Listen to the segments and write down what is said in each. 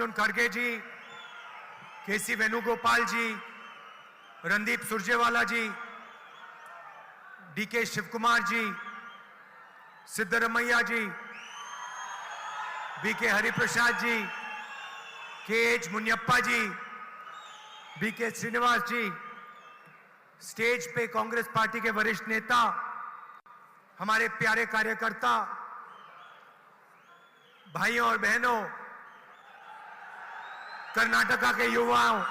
मल्लिकार्जुन खड़गे जी, केसी वेणुगोपाल जी, रणदीप सुरजेवाला जी, डीके शिवकुमार जी, सिद्धरमैया जी, बीके हरिप्रसाद जी, के.एच. मुनियप्पा जी, बीके श्रीनिवास जी, स्टेज पे कांग्रेस पार्टी के वरिष्ठ नेता, हमारे प्यारे कार्यकर्ता, भाइयों और बहनों, कर्नाटका के युवाओं,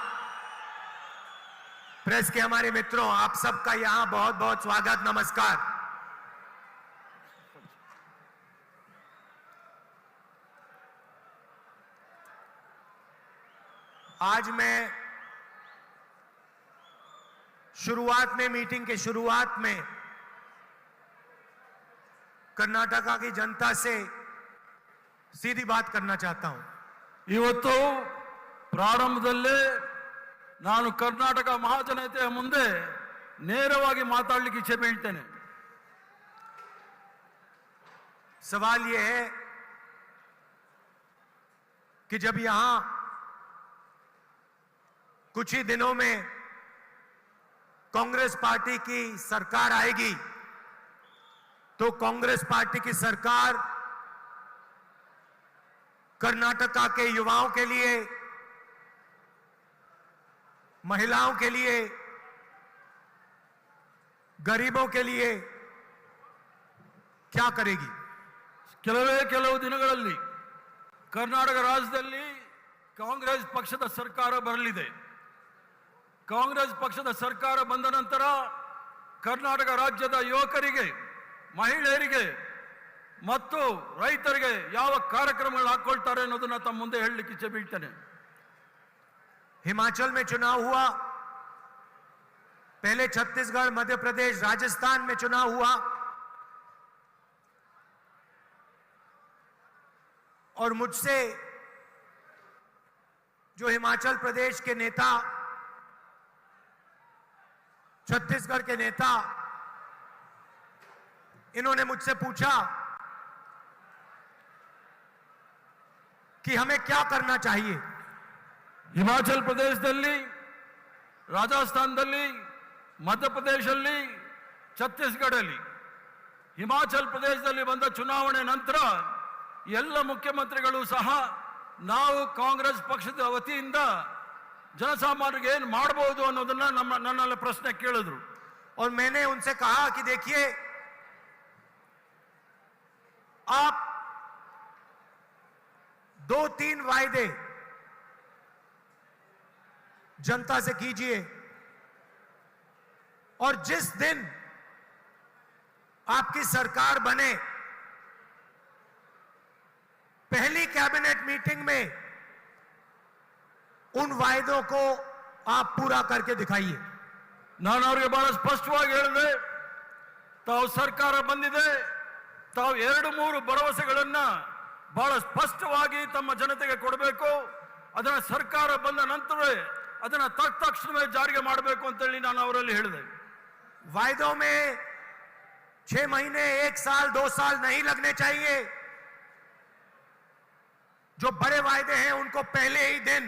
प्रेस के हमारे मित्रों, आप सबका यहां बहुत बहुत स्वागत, नमस्कार। आज मैं शुरुआत में, मीटिंग के शुरुआत में कर्नाटका की जनता से सीधी बात करना चाहता हूं। ಇವತ್ತು ಪ್ರಾರಂಭದಲ್ಲೇ ನಾನು ಕರ್ನಾಟಕ ಮಹಾಜನತೆಯ ಮುಂದೆ ನೇರವಾಗಿ ಮಾತಾಡಲಿಕ್ಕೆ ಇಚ್ಛೆ ಬೀಳ್ತೇನೆ। सवाल यह है कि जब यहां कुछ ही दिनों में कांग्रेस पार्टी की सरकार आएगी, तो कांग्रेस पार्टी की सरकार कर्नाटका के युवाओं के लिए, महिलाओं के लिए, गरीबों के लिए क्या करेगी? ಕೆಲವು ದಿನಗಳಲ್ಲಿ ಕರ್ನಾಟಕ ರಾಜ್ಯದಲ್ಲಿ ಕಾಂಗ್ರೆಸ್ ಪಕ್ಷದ ಸರ್ಕಾರ ಬರಲಿದೆ। ಕಾಂಗ್ರೆಸ್ ಪಕ್ಷದ ಸರ್ಕಾರ ಬಂದ ನಂತರ ಕರ್ನಾಟಕ ರಾಜ್ಯದ ಯುವಕರಿಗೆ, ಮಹಿಳೆಯರಿಗೆ ಮತ್ತು ರೈತರಿಗೆ ಯಾವ ಕಾರ್ಯಕ್ರಮಗಳು ಹಾಕೊಳ್ತಾರೆ ಅನ್ನೋದನ್ನ ತಮ್ಮ ಮುಂದೆ ಹೇಳಲಿಕ್ಕೆ ಇಚ್ಛೆ ಬೀಳ್ತೇನೆ। हिमाचल में चुनाव हुआ, पहले छत्तीसगढ़, मध्य प्रदेश, राजस्थान में चुनाव हुआ और मुझसे जो हिमाचल प्रदेश के नेता, छत्तीसगढ़ के नेता, इन्होंने मुझसे पूछा कि हमें क्या करना चाहिए। ಹಿಮಾಚಲ ಪ್ರದೇಶದಲ್ಲಿ, ರಾಜಸ್ಥಾನದಲ್ಲಿ, ಮಧ್ಯಪ್ರದೇಶದಲ್ಲಿ, ಛತ್ತೀಸ್ಗಢಲ್ಲಿ, ಹಿಮಾಚಲ ಪ್ರದೇಶದಲ್ಲಿ ಬಂದ ಚುನಾವಣೆ ನಂತರ ಎಲ್ಲ ಮುಖ್ಯಮಂತ್ರಿಗಳು ಸಹ ನಾವು ಕಾಂಗ್ರೆಸ್ ಪಕ್ಷದ ವತಿಯಿಂದ ಜನಸಾಮಾನ್ಯರಿಗೆ ಏನು ಮಾಡಬಹುದು ಅನ್ನೋದನ್ನ ನನ್ನಲ್ಲಿ ಪ್ರಶ್ನೆ ಕೇಳಿದ್ರು। और मैंने उनसे कहा कि देखिए, आप 2-3 वायदे जनता से कीजिए और जिस दिन आपकी सरकार बने, पहली कैबिनेट मीटिंग में उन वायदों को आप पूरा करके दिखाइए। ನಾನು ಅವರಿಗೆ ಬಹಳ ಸ್ಪಷ್ಟವಾಗಿ ಹೇಳಿದೆ, ತಾವು ಸರ್ಕಾರ ಬಂದಿದೆ, ತಾವು 2-3 ಭರವಸೆಗಳನ್ನ ಬಹಳ ಸ್ಪಷ್ಟವಾಗಿ ತಮ್ಮ ಜನತೆಗೆ ಕೊಡಬೇಕು, ಅದನ್ನ ಸರ್ಕಾರ ಬಂದ ನಂತರವೇ ಅದನ್ನ ತಕ್ಷಣವೇ ಜಾರಿಗೆ ಮಾಡಬೇಕು ಅಂತ ಹೇಳಿ ನಾನು ಅವರಲ್ಲಿ ಹೇಳಿದೆ। वायदों में 6 महीने, 1 साल, 2 साल नहीं लगने चाहिए। जो बड़े वायदे हैं उनको पहले ही दिन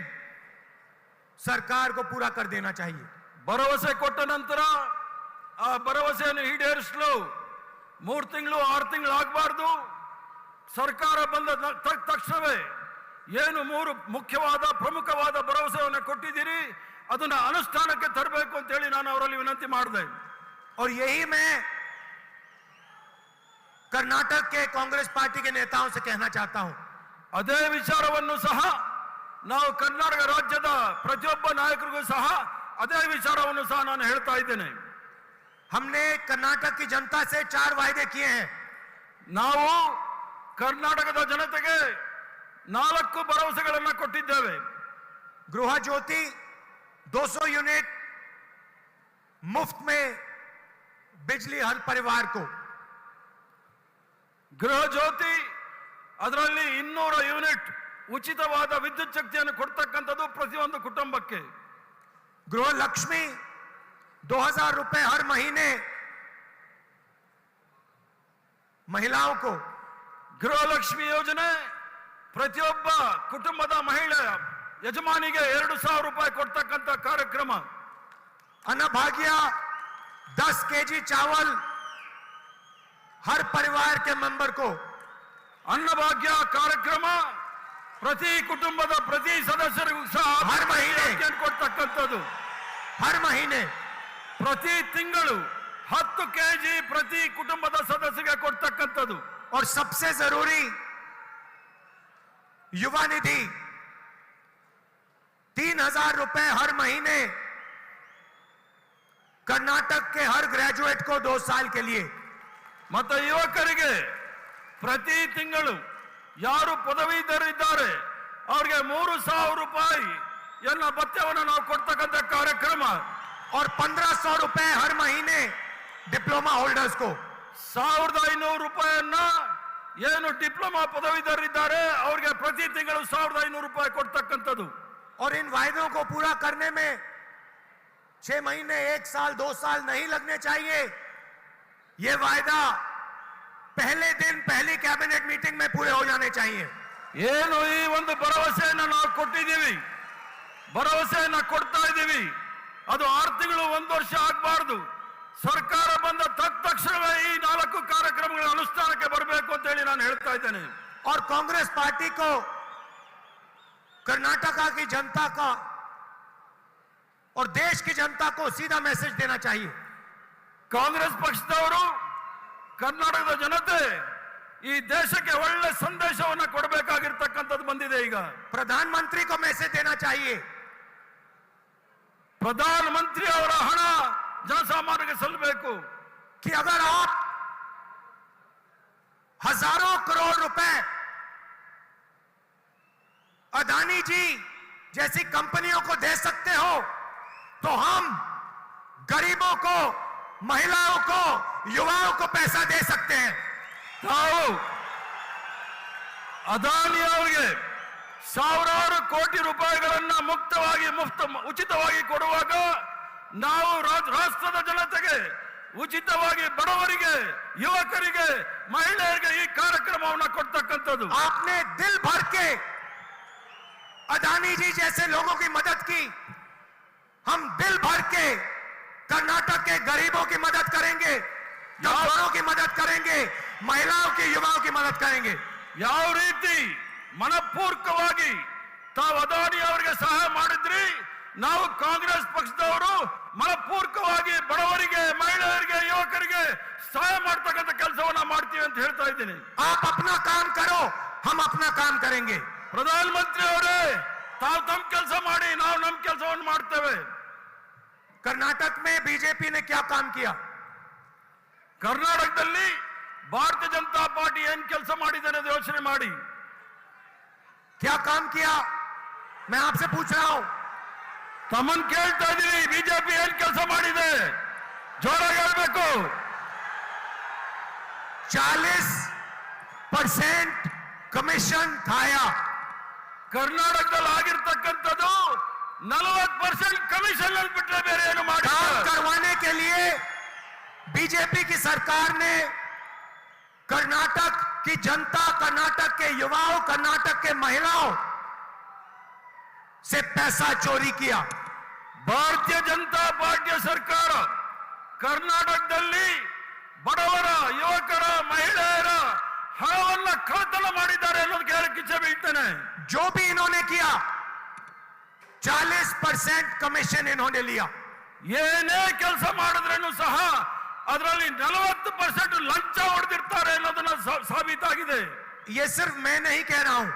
सरकार को पूरा कर देना चाहिए। ಭರವಸೆ ಕೊಟ್ಟ ನಂತರ ಆ ಭರವಸೆಯನ್ನು ಈಡೇರಿಸಲು 3 ತಿಂಗಳು 6 ತಿಂಗಳು ಆಗಬಾರ್ದು। ಸರ್ಕಾರ ಬಂದ ತಕ್ಷಣವೇ ಏನು 3 ಮುಖ್ಯವಾದ ಪ್ರಮುಖವಾದ ಭರವಸೆಯನ್ನು ಕೊಟ್ಟಿದ್ದೀರಿ ಅದನ್ನ ಅನುಷ್ಠಾನಕ್ಕೆ ತರಬೇಕು ಅಂತ ಹೇಳಿ ನಾನು ಅವರಲ್ಲಿ ವಿನಂತಿ ಮಾಡಿದೆ। और यही मैं कर्नाटक के कांग्रेस पार्टी के नेताओं से कहना चाहता हूं। ಅದೇ ವಿಚಾರವನ್ನು ಸಹ ನಾವು ಕರ್ನಾಟಕ ರಾಜ್ಯದ ಪ್ರತಿಯೊಬ್ಬ ನಾಯಕರಿಗೂ ಸಹ ಅದೇ ವಿಚಾರವನ್ನು ಸಹ ನಾನು ಹೇಳ್ತಾ ಇದ್ದೇನೆ। हमने कर्नाटक की जनता से 4 वायदे किए हैं। ನಾವು ಕರ್ನಾಟಕದ ಜನತೆಗೆ 4 ಭರವಸೆಗಳನ್ನು ಕೊಟ್ಟಿದ್ದೇವೆ। गृह ज्योति 200 यूनिट मुफ्त में बिजली हर परिवार को। ಗೃಹ ಜ್ಯೋತಿ ಅದರಲ್ಲಿ 200 ಯೂನಿಟ್ ಉಚಿತವಾದ ವಿದ್ಯುತ್ ಶಕ್ತಿಯನ್ನು ಕೊಡ್ತಕ್ಕಂಥದ್ದು ಪ್ರತಿಯೊಂದು ಕುಟುಂಬಕ್ಕೆ। गृह लक्ष्मी 2000 रुपए हर महीने महिलाओं को। ಗೃಹಲಕ್ಷ್ಮಿ ಯೋಜನೆ ಪ್ರತಿಯೊಬ್ಬ ಕುಟುಂಬದ ಮಹಿಳೆ ಯಜಮಾನಿಗೆ 2,000 ರೂಪಾಯಿ ಕೊಡ್ತಕ್ಕಂಥ ಕಾರ್ಯಕ್ರಮ. अन्नभाग्य 10 केजी चावल हर परिवार के मेंबर को. ಅನ್ನಭಾಗ್ಯ ಕಾರ್ಯಕ್ರಮ ಪ್ರತಿ ಕುಟುಂಬದ ಪ್ರತಿ ಸದಸ್ಯರಿಗೂ ಸಹ ಹರ್ ಮಹಿನೆ ಕೊಡ್ತಕ್ಕಂಥದ್ದು. हर महीने ಪ್ರತಿ ತಿಂಗಳು 10 ಕೆಜಿ ಪ್ರತಿ ಕುಟುಂಬದ ಸದಸ್ಯರಿಗೆ ಕೊಡ್ತಕ್ಕಂಥದ್ದು. और सबसे जरूरी युवा निधि 3,000 रुपए हर महीने कर्नाटक के हर ग्रेजुएट को 2 साल के लिए. ಮತ್ತು ಯುವಕರಿಗೆ ಪ್ರತಿ ತಿಂಗಳು ಯಾರು ಪದವೀಧರರಿದ್ದಾರೆ ಅವರಿಗೆ 3,000 ರೂಪಾಯಿ ಎನ್ನ ಭತ್ಯವನ್ನು ನಾವು ಕೊಡ್ತಕ್ಕಂಥ ಕಾರ್ಯಕ್ರಮ. और 1,500 रुपए हर महीने डिप्लोमा होल्डर्स को. 1,500 ರೂಪಾಯಿಯನ್ನ ಏನು ಡಿಪ್ಲೊಮಾ ಪದವೀಧರರಿದ್ದಾರೆ ಅವರಿಗೆ ಪ್ರತಿ ತಿಂಗಳು 1,500 ರೂಪಾಯಿ ಕೊಡ್ತಕ್ಕಂಥದ್ದು. और इन वायदों को पूरा करने में 6 महीने, 1 साल, 2 साल नहीं लगने चाहिए. ये वायदा पहले दिन पहली कैबिनेट मीटिंग में पूरे हो जाने चाहिए. ಏನು ಈ ಒಂದು ಭರವಸೆಯನ್ನು ನಾವು ಕೊಟ್ಟಿದ್ದೀವಿ, ಭರವಸೆಯನ್ನು ಕೊಡ್ತಾ ಇದ್ದೀವಿ, ಅದು 6 ತಿಂಗಳು 1 ವರ್ಷ ಆಗಬಾರದು. ಸರ್ಕಾರ ಬಂದ ತಕ್ಷಣವೇ ಈ 4 ಕಾರ್ಯಕ್ರಮಗಳ ಅನುಷ್ಠಾನಕ್ಕೆ ಬರಬೇಕು ಅಂತ ಹೇಳಿ ನಾನು ಹೇಳ್ತಾ ಇದ್ದೇನೆ. और कांग्रेस पार्टी को कर्नाटका की जनता का और देश की जनता को सीधा मैसेज देना चाहिए. ಕಾಂಗ್ರೆಸ್ ಪಕ್ಷದವರು ಕರ್ನಾಟಕದ ಜನತೆ ಈ ದೇಶಕ್ಕೆ ಒಳ್ಳೆ ಸಂದೇಶವನ್ನು ಕೊಡಬೇಕಾಗಿರ್ತಕ್ಕಂಥದ್ದು ಬಂದಿದೆ. ಈಗ प्रधानमंत्री को मैसेज देना चाहिए. ಪ್ರಧಾನಮಂತ್ರಿ ಅವರ ಹಣ ಜನಸಾಮಾನ್ಯರಿಗೆ ಸಲ್ಲಬೇಕು. कि अगर आप हजारों करोड़ रुपए अदानी जी जैसी कंपनियों को दे सकते हो तो हम गरीबों को, महिलाओं को, युवाओं को पैसा दे सकते हैं. ತಾವು ಅದಾನಿ ಅವರಿಗೆ 1,000 ಕೋಟಿ ರೂಪಾಯಿಗಳನ್ನ ಉಚಿತವಾಗಿ ಕೊಡುವಾಗ ನಾವು ರಾಷ್ಟ್ರದ ಜನತೆಗೆ ಉಚಿತವಾಗಿ ಬಡವರಿಗೆ, ಯುವಕರಿಗೆ, ಮಹಿಳೆಯರಿಗೆ ಈ ಕಾರ್ಯಕ್ರಮವನ್ನು ಕೊಡ್ತಕ್ಕಂಥದ್ದು. आपने दिल भर के अदानी जी जैसे लोगों की मदद की. हम दिल भर के कर्नाटक के गरीबों की मदद करेंगे, मजदूरों की मदद करेंगे, महिलाओं की, युवाओं की मदद करेंगे. ಯಾವ ರೀತಿ ಮನಪೂರ್ವಕವಾಗಿ ತಾವು ಅದಾನಿ ಅವರಿಗೆ ಸಹಾಯ ಮಾಡಿದ್ರಿ, ನಾವು ಕಾಂಗ್ರೆಸ್ ಪಕ್ಷದವರು ಮನಪೂರ್ವಕವಾಗಿ ಬಡವರಿಗೆ, ಮಹಿಳೆಯರಿಗೆ, ಯುವಕರಿಗೆ ಸಹಾಯ ಮಾಡ್ತಕ್ಕಂಥ ಕೆಲಸವನ್ನ ಮಾಡ್ತೀವಿ ಅಂತ ಹೇಳ್ತಾ ಇದ್ದೀನಿ. आप अपना काम करो, हम अपना काम करेंगे. ಪ್ರಧಾನಮಂತ್ರಿ ಅವರೇ, ತಾವು ತಮ್ಮ ಕೆಲಸ ಮಾಡಿ, ನಾವು ನಮ್ಮ ಕೆಲಸವನ್ನು ಮಾಡ್ತೇವೆ. कर्नाटक में बीजेपी ने क्या काम किया? ಕರ್ನಾಟಕದಲ್ಲಿ ಭಾರತೀಯ ಜನತಾ ಪಾರ್ಟಿ ಏನ್ ಕೆಲಸ ಮಾಡಿದೆ ಅನ್ನೋದು ಯೋಚನೆ ಮಾಡಿ. क्या काम किया? मैं आपसे पूछ रहा हूं. ತಮ್ಮನ್ ಕೇಳ್ತಾ ಇದೀವಿ, ಬಿಜೆಪಿ ಏನ್ ಕೆಲಸ ಮಾಡಿದೆ ಜೋರಾಗಿ ಹೇಳ್ಬೇಕು. 40% कमीशन खाया. ಕರ್ನಾಟಕದಲ್ಲಿ ಆಗಿರ್ತಕ್ಕಂಥದ್ದು 40% ಕಮಿಷನ್ ಅಲ್ಲಿ ಬಿಟ್ಟರೆ ಬೇರೆ ಏನು ಮಾಡಿ. काम करवाने के लिए बीजेपी की सरकार ने कर्नाटक की जनता, कर्नाटक के युवाओं, कर्नाटक के महिलाओं से पैसा चोरी किया. ಭಾರತೀಯ ಜನತಾ ಪಾರ್ಟಿಯ ಸರ್ಕಾರ ಕರ್ನಾಟಕದಲ್ಲಿ ಬಡವರ, ಯುವಕರ, ಮಹಿಳೆಯರ ಹಣವನ್ನ ಕಳ್ಳತನ ಮಾಡಿದ್ದಾರೆ ಅನ್ನೋದು ಕೇಳಕ್ಕೆ ಇಚ್ಛೆ ಬೀಳ್ತೇನೆ. जो भी इन्होंने किया 40% कमीशन इन्होंने लिया. ಏನೇ ಕೆಲಸ ಮಾಡಿದ್ರೂ ಸಹ ಅದರಲ್ಲಿ 40% ಲಂಚ ಹೊಡೆದಿರ್ತಾರೆ ಅನ್ನೋದನ್ನ ಸಾಬೀತಾಗಿದೆ. ये सिर्फ मैं नहीं कह रहा हूं.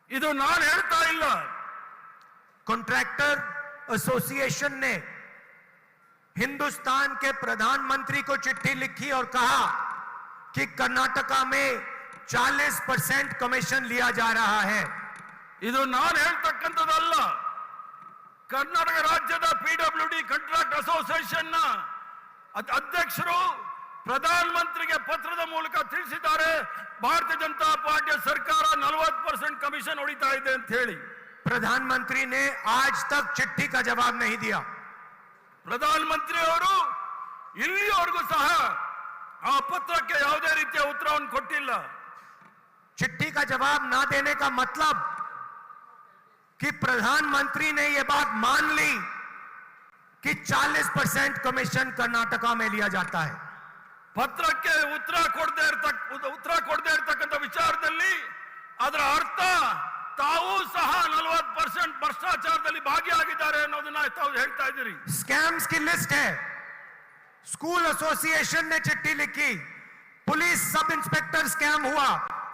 ಇದು ನಾನು ಹೇಳ್ತಾ ಇಲ್ಲ. कॉन्ट्रैक्टर एसोसिएशन ने हिंदुस्तान के प्रधानमंत्री को चिट्ठी लिखी और कहा कि कर्नाटका में 40% कमीशन लिया जा रहा है. ಇದು ನಾನು ಹೇಳ್ತಕ್ಕಂಥದ್ದಲ್ಲ. ಕರ್ನಾಟಕ ರಾಜ್ಯದ PWD ಕಾಂಟ್ರಾಕ್ಟ್ ಅಸೋಸಿಯೇಷನ್ ನ ಅಧ್ಯಕ್ಷರು ಪ್ರಧಾನಮಂತ್ರಿಗೆ ಪತ್ರದ ಮೂಲಕ ತಿಳಿಸಿದ್ದಾರೆ, ಭಾರತೀಯ ಜನತಾ ಪಾರ್ಟಿಯ ಸರ್ಕಾರ 40% ಕಮಿಷನ್ ಹೊಡಿತಾ ಇದೆ ಅಂತ ಹೇಳಿ. प्रधानमंत्री ने आज तक चिट्ठी का जवाब नहीं दिया. ಪ್ರಧಾನಮಂತ್ರಿ ಅವರು ಇಲ್ಲಿಯವರೆಗೂ ಸಹ ಆ ಪತ್ರಕ್ಕೆ ಯಾವುದೇ ರೀತಿಯ ಉತ್ತರವನ್ನು ಕೊಟ್ಟಿಲ್ಲ. चिट्ठी का जवाब ना देने का मतलब कि प्रधानमंत्री ने यह बात मान ली कि 40% कमीशन कर्नाटका में लिया जाता है। ಪತ್ರಕ್ಕೆ ಉತ್ತರ ಕೊಡದೇ ಇರತಕ್ಕಂಥ ವಿಚಾರದಲ್ಲಿ ಅದರ ಅರ್ಥ ತಾವು ಸಹ 40% ಭ್ರಷ್ಟಾಚಾರದಲ್ಲಿ ಭಾಗಿಯಾಗಿದ್ದಾರೆ ಅನ್ನೋದನ್ನ ತಾವು ಹೇಳ್ತಾ ಇದ್ದೀರಿ। स्कैम्स की लिस्ट है। स्कूल एसोसिएशन ने चिट्ठी लिखी, पुलिस सब इंस्पेक्टर स्कैम हुआ,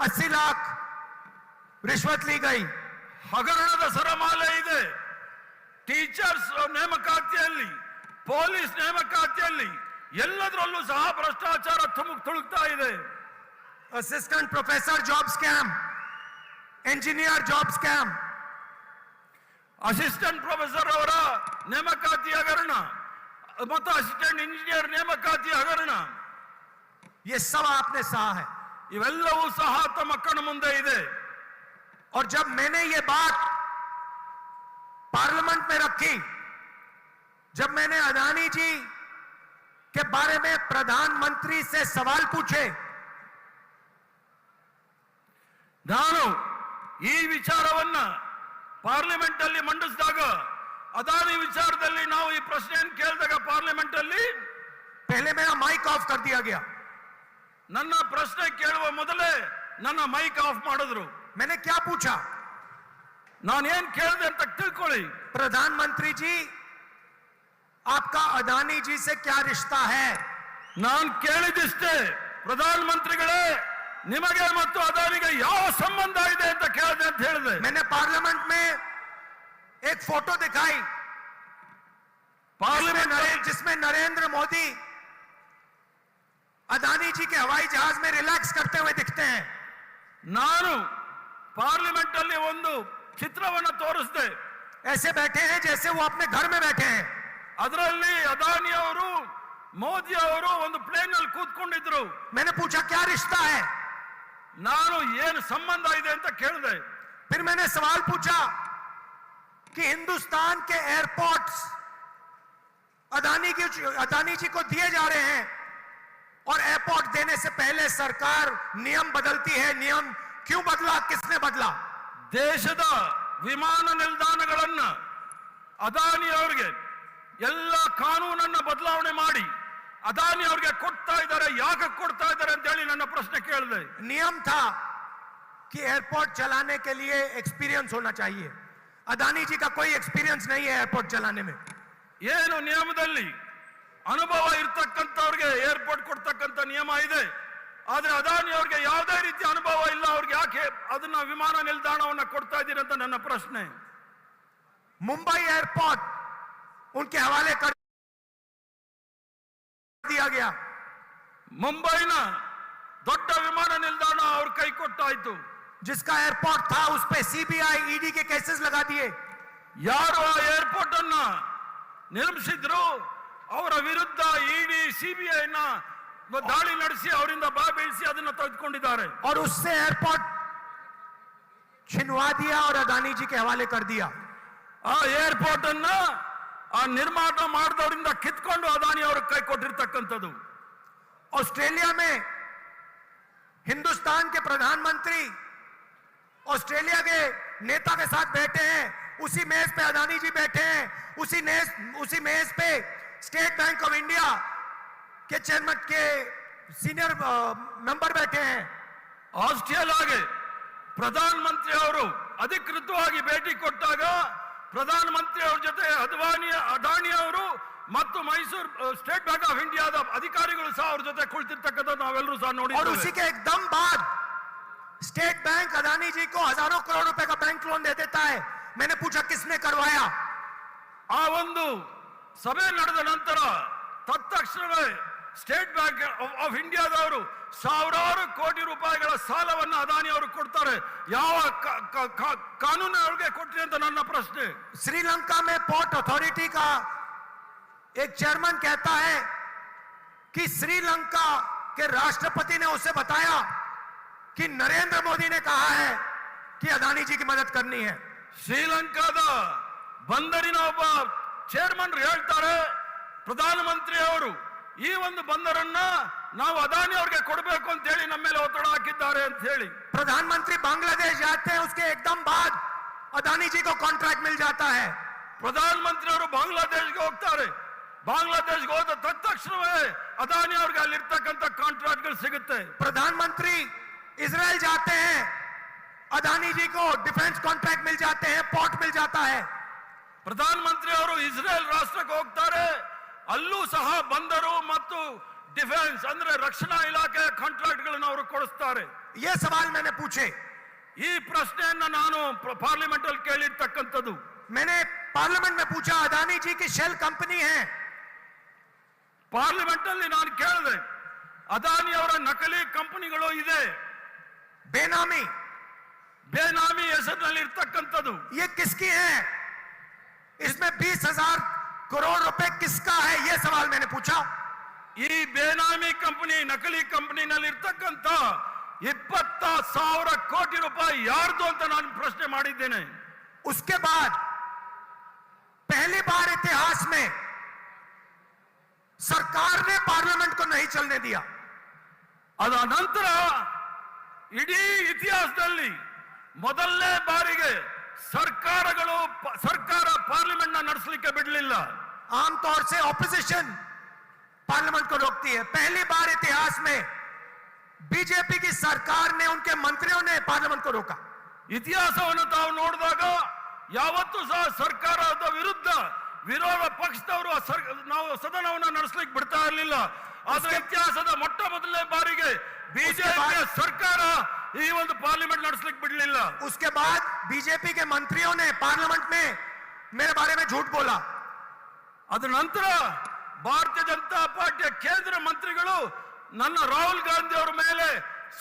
80 लाख रिश्वत ली गई। ಹಗರಣದ ಸರಮಾಲೆ ಇದೆ। ಟೀಚರ್ಸ್ ನೇಮಕಾತಿಯಲ್ಲಿ, ಪೊಲೀಸ್ ನೇಮಕಾತಿಯಲ್ಲಿ ಎಲ್ಲದರಲ್ಲೂ ಸಹ ಭ್ರಷ್ಟಾಚಾರ ತುಳುಕ್ತಾ ಇದೆ। Assistant professor job scam, engineer job scam, assistant professor ಅವರ ನೇಮಕಾತಿ ಹಗರಣ ಮತ್ತು ಅಸಿಸ್ಟೆಂಟ್ ಇಂಜಿನಿಯರ್ ನೇಮಕಾತಿ ಹಗರಣ, ये सब आपने सहा है। ಇವೆಲ್ಲವೂ ಸಹ ತಮ್ಮ ಕಣ್ಣ ಮುಂದೆ ಇದೆ। और जब मैंने ये बात पार्लियामेंट में रखी, जब मैंने अदानी जी के बारे में प्रधानमंत्री से सवाल पूछे, ನಾನು ಈ ವಿಚಾರವನ್ನ ಪಾರ್ಲಿಮೆಂಟ್ ಅಲ್ಲಿ ಮಂಡಿಸಿದಾಗ, ಅದಾನಿ ವಿಚಾರದಲ್ಲಿ ನಾವು ಈ ಪ್ರಶ್ನೆಯನ್ನು ಕೇಳಿದಾಗ ಪಾರ್ಲಿಮೆಂಟ್ ಅಲ್ಲಿ पहले मेरा माइक ऑफ कर दिया गया। ನನ್ನ ಪ್ರಶ್ನೆ ಕೇಳುವ ಮೊದಲೇ ನನ್ನ ಮೈಕ್ ಆಫ್ ಮಾಡಿದ್ರು। मैंने क्या पूछा? ನಾನು ಏನ್ ಕೇಳಿದೆ ಅಂತ ತಿಳ್ಕೊಳ್ಳಿ। प्रधानमंत्री जी, आपका अदानी जी से क्या रिश्ता है? ನಾನು ಕೇಳಿದಿಷ್ಟೇ, ಪ್ರಧಾನಮಂತ್ರಿಗಳೇ ನಿಮಗೆ ಮತ್ತು ಅದಾನಿಗೆ ಯಾವ ಸಂಬಂಧ ಇದೆ ಅಂತ ಕೇಳಿದೆ ಅಂತ ಹೇಳಿದೆ। मैंने पार्लियामेंट में एक फोटो दिखाई, पार्लियामेंट जिसमें नरेंद्र मोदी अदानी जी के हवाई जहाज में रिलैक्स करते हुए दिखते हैं। ನಾನು ಪಾರ್ಲಿಮೆಂಟ್ ಅಲ್ಲಿ ಒಂದು ಚಿತ್ರವನ್ನು ತೋರಿಸಿದೆ। ऐसे बैठे हैं जैसे वो अपने घर में बैठे हैं। ಅದರಲ್ಲಿ ಅದಾನಿ ಅವರು, ಮೋದಿ ಅವರು ಒಂದು ಪ್ಲೇನ್ ಅಲ್ಲಿ ಕೂತ್ಕೊಂಡಿದ್ರು। मैंने पूछा क्या रिश्ता है? ನಾನು ಏನು ಸಂಬಂಧ ಇದೆ ಅಂತ ಕೇಳಿದೆ। फिर मैंने सवाल पूछा कि हिंदुस्तान के एयरपोर्ट्स अदानी जी को दिए जा रहे हैं और एयरपोर्ट देने से पहले सरकार नियम बदलती है, नियम क्यों बदला, किसने बदला? ದೇಶದ ವಿಮಾನ ನಿಲ್ದಾಣಗಳನ್ನ ಅದಾನಿ ಅವರಿಗೆ ಎಲ್ಲ ಕಾನೂನನ್ನ ಬದಲಾವಣೆ ಮಾಡಿ ಅದಾನಿ ಅವರಿಗೆ ಕೊಡ್ತಾ ಇದ್ದಾರೆ, ಯಾಕೆ ಕೊಡ್ತಾ ಇದ್ದಾರೆ ಅಂತ ಹೇಳಿ ನನ್ನ ಪ್ರಶ್ನೆ ಕೇಳಿದೆ। नियम था कि एयरपोर्ट चलाने के लिए एक्सपीरियंस होना चाहिए। अदानी जी का कोई एक्सपीरियंस नहीं है एयरपोर्ट चलाने में। ಏನು ನಿಯಮದಲ್ಲಿ ಅನುಭವ ಇರ್ತಕ್ಕಂಥವ್ರಿಗೆ ಏರ್ಪೋರ್ಟ್ ಕೊಡ್ತಕ್ಕಂಥ ನಿಯಮ ಇದೆ, ಆದ್ರೆ ಅದಾನಿ ಅವ್ರಿಗೆ ಯಾವುದೇ ರೀತಿ ಅನುಭವ ಇಲ್ಲ, ಅವ್ರಿಗೆ ಯಾಕೆ ಅದನ್ನ ವಿಮಾನ ನಿಲ್ದಾಣವನ್ನ ಕೊಡ್ತಾ ಇದ್ದೀರಿ ಅಂತ ನನ್ನ ಪ್ರಶ್ನೆ। मुंबई एयरपोर्ट उनके हवाले कर दिया गया। ಮುಂಬೈನ ದೊಡ್ಡ ವಿಮಾನ ನಿಲ್ದಾಣ ಅವ್ರ ಕೈ ಕೊಟ್ಟಾಯ್ತು। जिसका एयरपोर्ट था उस पे सीबीआई ईडी के केसेस लगा दिए। ಯಾರು ಆ ಏರ್ಪೋರ್ಟ್ ಅನ್ನ ನಿರ್ಮಿಸಿದ್ರು ಅವರ ವಿರುದ್ಧ ಇಡಿ ಸಿಬಿಐ ದಾಳಿ ನಡೆಸಿ ಅವರಿಂದ ಬೀಳಿಸಿ ಅದನ್ನ ತೆಗೆದುಕೊಂಡಿದ್ದಾರೆ। और उससे एयरपोर्ट छिनवा दिया और अदानी जी के हवाले कर दिया। ಆ ಏರ್ಪೋರ್ಟ್ ಅನ್ನ ಆ ನಿರ್ಮಾಣ ಮಾಡಿದವರಿಂದ ಕಿತ್ಕೊಂಡು ಅದಾನಿ ಅವರ ಕೈ ಕೊಟ್ಟಿರ್ತಕ್ಕಂಥದ್ದು। ऑस्ट्रेलिया में हिंदुस्तान के प्रधानमंत्री ऑस्ट्रेलिया के नेता के साथ बैठे हैं, उसी मेज पे अदानी जी बैठे हैं, उसी मेज पे स्टेट बैंक ऑफ इंडिया के चेयरमैन के सीनियर मेंबर बैठे हैं। ಆಸ್ಟ್ರೇಲಿಯಾಗೆ ಪ್ರಧಾನಮಂತ್ರಿ ಅವರು ಅಧಿಕೃತವಾಗಿ ಭೇಟಿ ಕೊಟ್ಟಾಗ ಪ್ರಧಾನಮಂತ್ರಿ ಅವರ ಜೊತೆ ಅದಾನಿ ಅವರು ಮತ್ತು ಮೈಸೂರು ಸ್ಟೇಟ್ ಬ್ಯಾಂಕ್ ಆಫ್ ಇಂಡಿಯಾದ ಅಧಿಕಾರಿಗಳು ಸಹ ಅವ್ರ ಜೊತೆ ಕುಳಿತಿರ್ತಕ್ಕಂಥ ನಾವೆಲ್ಲರೂ ಸಹ ನೋಡಿದ್ದೇವೆ। और उसी के एकदम बाद स्टेट बैंक अदानी जी को हजारों करोड़ रुपए का बैंक लोन दे देता है। मैंने पूछा किसने करवाया? ಆ ಒಂದು ಸಭೆ ನಡೆದ ನಂತರ ತತ್ಕ್ಷಣವೇ ಸ್ಟೇಟ್ ಬ್ಯಾಂಕ್ ಆಫ್ ಇಂಡಿಯಾದವರು ಸಾವಿರಾರು ಕೋಟಿ ರೂಪಾಯಿಗಳ ಸಾಲವನ್ನು ಅದಾನಿ ಅವರು ಕೊಡ್ತಾರೆ। ಯಾವ ಕಾನೂನು ಅವ್ರಿಗೆ ಕೊಟ್ರಿ ಅಂತ ನನ್ನ ಪ್ರಶ್ನೆ। श्रीलंका में पोर्ट अथॉरिटी का एक चेयरमैन कहता है कि श्रीलंका के राष्ट्रपति ने उसे बताया कि नरेंद्र मोदी ने कहा है कि अदानी जी की मदद करनी है। ಶ್ರೀಲಂಕಾದ ಬಂದರಿನ ಒಬ್ಬ ಚೇರ್ಮನ್ ಹೇಳ್ತಾರೆ, ಪ್ರಧಾನಮಂತ್ರಿ ಅವರು ಈ ಒಂದು ಬಂದರನ್ನ ನಾವು ಅದಾನಿ ಅವರಿಗೆ ಕೊಡಬೇಕು ಅಂತ ಹೇಳಿ ನಮ್ಮ ಮೇಲೆ ಒತ್ತಡ ಹಾಕಿದ್ದಾರೆ ಅಂತ ಹೇಳಿ। प्रधानमंत्री बांग्लादेश जाते हैं, उसके एकदम बाद अदानी जी को कॉन्ट्रैक्ट मिल जाता है। ಪ್ರಧಾನಮಂತ್ರಿ ಅವರು ಬಾಂಗ್ಲಾದೇಶ್ಗೆ ಹೋಗ್ತಾರೆ. ಬಾಂಗ್ಲಾದೇಶ್ಗೆ ಹೋದ ತಕ್ಷಣವೇ ಅದಾನಿ ಅವ್ರಿಗೆ ಅಲ್ಲಿರ್ತಕ್ಕಂಥ ಕಾಂಟ್ರಾಕ್ಟ್ಗಳು ಸಿಗುತ್ತೆ. प्रधानमंत्री इजराइल जाते हैं, अदानी जी को डिफेंस कॉन्ट्रैक्ट मिल जाते हैं, पोर्ट मिल जाता है। ಪ್ರಧಾನಮಂತ್ರಿ ಅವರು ಇಸ್ರೇಲ್ ರಾಷ್ಟ್ರಕ್ಕೆ ಹೋಗ್ತಾರೆ, ಅಲ್ಲೂ ಸಹ ಬಂದರು ಮತ್ತು ಡಿಫೆನ್ಸ್ ಅಂದ್ರೆ ರಕ್ಷಣಾ ಇಲಾಖೆಯ ಕಾಂಟ್ರಾಕ್ಟ್ಗಳನ್ನು ಅವರು ಕೊಡಿಸ್ತಾರೆ. ये सवाल मैंने पूछे, ಈ ಪ್ರಶ್ನೆಯನ್ನ ನಾನು ಪಾರ್ಲಿಮೆಂಟ್ ಅಲ್ಲಿ ಕೇಳಿರ್ತಕ್ಕಂಥದ್ದು. मैंने पार्लियामेंट में पूछा, अदानी जी की शेल कंपनी है, ಪಾರ್ಲಿಮೆಂಟ್ ಅಲ್ಲಿ ನಾನು ಕೇಳಿದೆ, ಅದಾನಿ ಅವರ ನಕಲಿ ಕಂಪನಿಗಳು ಇದೆ, बेनामी ಬೇನಾಮಿ ಹೆಸರಿನಲ್ಲಿ ಇರ್ತಕ್ಕಂಥದ್ದು, ये किसकी है, इसमें 20,000 करोड़ रुपए किसका है, ये सवाल मैंने पूछा। ಈ ಬೇನಾಮಿ ಕಂಪನಿ ನಕಲಿ ಕಂಪನಿನಲ್ಲಿ ಇರ್ತಕ್ಕಂಥ 20,000 ಕೋಟಿ ರೂಪಾಯಿ ಯಾರ್ದು ಅಂತ ನಾನು ಪ್ರಶ್ನೆ ಮಾಡಿದ್ದೇನೆ. उसके बाद पहली बार इतिहास में सरकार ने पार्लियामेंट को नहीं चलने दिया। ಅದ ನಂತರ ಇಡೀ ಇತಿಹಾಸದಲ್ಲಿ ಮೊದಲನೇ ಬಾರಿಗೆ ಸರ್ಕಾರ ಪಾರ್ಲಿಮೆಂಟ್ ನ ನಡೆಸಲಿಕ್ಕೆ ಬಿಡಲಿಲ್ಲ. आमतौर से ऑपोजिशन पार्लियामेंट को रोकती है, पहली बार इतिहास में बीजेपी की सरकार ने, उनके मंत्रियों ने पार्लियामेंट को रोका। ಇತಿಹಾಸವನ್ನು ತಾವು ನೋಡಿದಾಗ ಯಾವತ್ತೂ ಸಹ ಸರ್ಕಾರದ ವಿರೋಧ ಪಕ್ಷದವರು ನಾವು ಸದನವನ್ನು ನಡೆಸಲಿಕ್ಕೆ ಬಿಡ್ತಾ ಇರಲಿಲ್ಲ. ಆದ್ರೆ ಇತಿಹಾಸದ ಮೊಟ್ಟ ಮೊದಲನೇ ಬಾರಿಗೆ ಬಿಜೆಪಿ ಸರ್ಕಾರ ಈ ಒಂದು ಪಾರ್ಲಿಮೆಂಟ್ ನಡೆಸಲಿಕ್ಕೆ ಬಿಡಲಿಲ್ಲ. उसके बाद बीजेपी के मंत्रियों ने पार्लियामेंट में मेरे बारे में झूठ बोला। ಅದ ನಂತರ ಭಾರತೀಯ ಜನತಾ ಪಾರ್ಟಿಯ ಕೇಂದ್ರ ಮಂತ್ರಿಗಳು ನನ್ನ ರಾಹುಲ್ ಗಾಂಧಿ ಅವರ ಮೇಲೆ